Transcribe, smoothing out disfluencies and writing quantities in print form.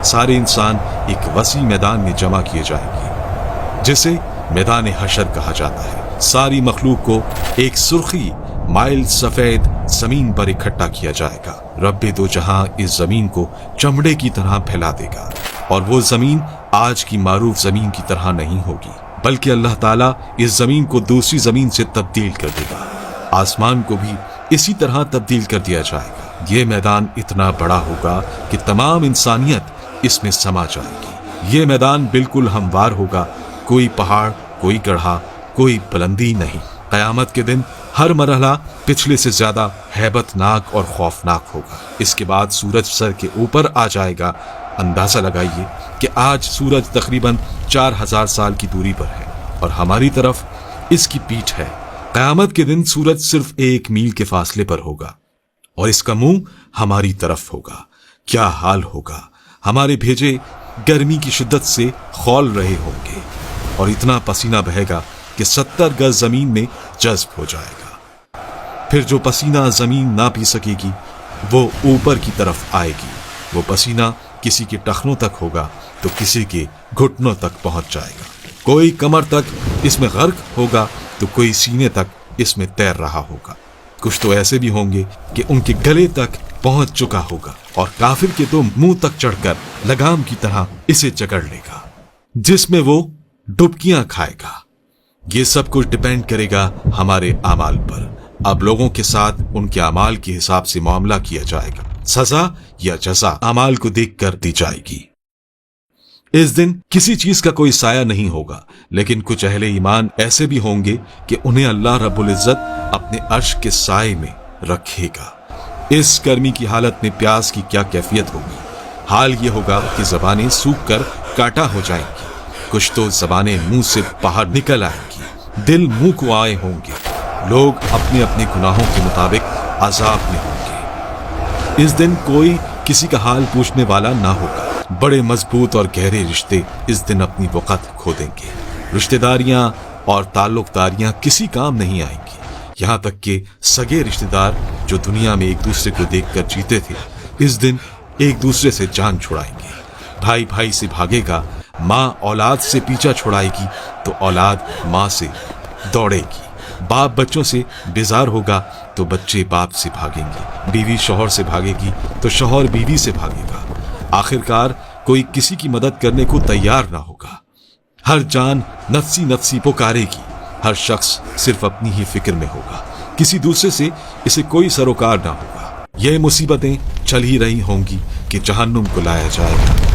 सारे इंसान एक वसी मैदान में जमा किए जाएंगे जिसे मैदान हशर कहा जाता है। सारी मखलूक को एक सुर्खी माइल सफेद जमीन पर इकट्ठा किया जाएगा। रब्बे दो जहां इस जमीन को चमड़े की तरह फैला देगा और वो जमीन आज की मारूफ जमीन की तरह नहीं होगी, बल्कि अल्लाह ताला इस जमीन को दूसरी जमीन से तब्दील कर देगा। आसमान को भी इसी तरह तब्दील कर दिया जाएगा। ये मैदान इतना बड़ा होगा कि तमाम इंसानियत इसमें समा जाएगी। ये मैदान बिल्कुल हमवार होगा, कोई पहाड़, कोई गढ़ा, कोई बुलंदी नहीं। क़यामत के दिन हर मरहला पिछले से ज्यादा हैबतनाक और खौफनाक होगा। इसके बाद सूरज सर के ऊपर आ जाएगा। अंदाजा लगाइए कि आज सूरज तकरीबन 4000 साल की दूरी पर है और हमारी तरफ इसकी पीठ है। क़यामत के दिन सूरज सिर्फ 1 मील के फासले पर होगा और इसका मुंह हमारी तरफ होगा। क्या हाल होगा। हमारे भेजे गर्मी की शिद्दत से खौल रहे होंगे और इतना पसीना बहेगा कि 70 गज जमीन में जज्ब हो जाएगा। फिर जो पसीना जमीन ना पी सकेगी वो ऊपर की तरफ आएगी। वो पसीना किसी के टखनों तक होगा तो किसी के घुटनों तक पहुंच जाएगा। कोई कमर तक इसमें गर्क होगा तो कोई सीने तक इसमें तैर रहा होगा। कुछ तो ऐसे भी होंगे कि उनके गले तक पहुंच चुका होगा और काफिर के तो मुंह तक चढ़कर लगाम की तरह इसे जकड़ लेगा, जिसमें वो डुबकियां खाएगा। ये सब कुछ डिपेंड करेगा हमारे अमाल पर। अब लोगों के साथ उनके अमाल के हिसाब से मामला किया जाएगा। सजा या जजा अमाल को देखकर दी जाएगी। इस दिन किसी चीज का कोई साया नहीं होगा, लेकिन कुछ अहले ईमान ऐसे भी होंगे कि उन्हें अल्लाह रब्बुल इज्जत अपने अर्श के साए में रखेगा। इस गर्मी की हालत में प्यास की क्या कैफियत होगी। हाल ये होगा कि जबानें सूख कर काटा हो जाएंगी। कुछ तो जबानें मुंह से बाहर निकल आएंगी। दिल मुंह को आए होंगे। लोग अपने अपने गुनाहों के मुताबिक अजाब में होंगे। इस दिन कोई किसी का हाल पूछने वाला ना होगा। बड़े मजबूत और गहरे रिश्ते इस दिन अपनी वक़्त खो देंगे। रिश्तेदारियां और ताल्लुकदारियां किसी काम नहीं आएंगी। यहाँ तक कि सगे रिश्तेदार जो दुनिया में एक दूसरे को देखकर जीते थे, इस दिन एक दूसरे से जान छुड़ाएंगे। भाई भाई से भागेगा, माँ औलाद से पीछा छुड़ाएगी तो औलाद माँ से दौड़ेगी। बाप बच्चों से बेजार होगा तो बच्चे बाप से भागेंगे। बीवी शौहर से भागेगी तो शौहर बीवी से भागेगा। आखिरकार कोई किसी की मदद करने को तैयार ना होगा। हर जान नफ्सी नफ्सी पुकारेगी। हर शख्स सिर्फ अपनी ही फिक्र में होगा। किसी दूसरे से इसे कोई सरोकार ना होगा। ये मुसीबतें चल ही रही होंगी कि जहन्नुम को लाया जाएगा।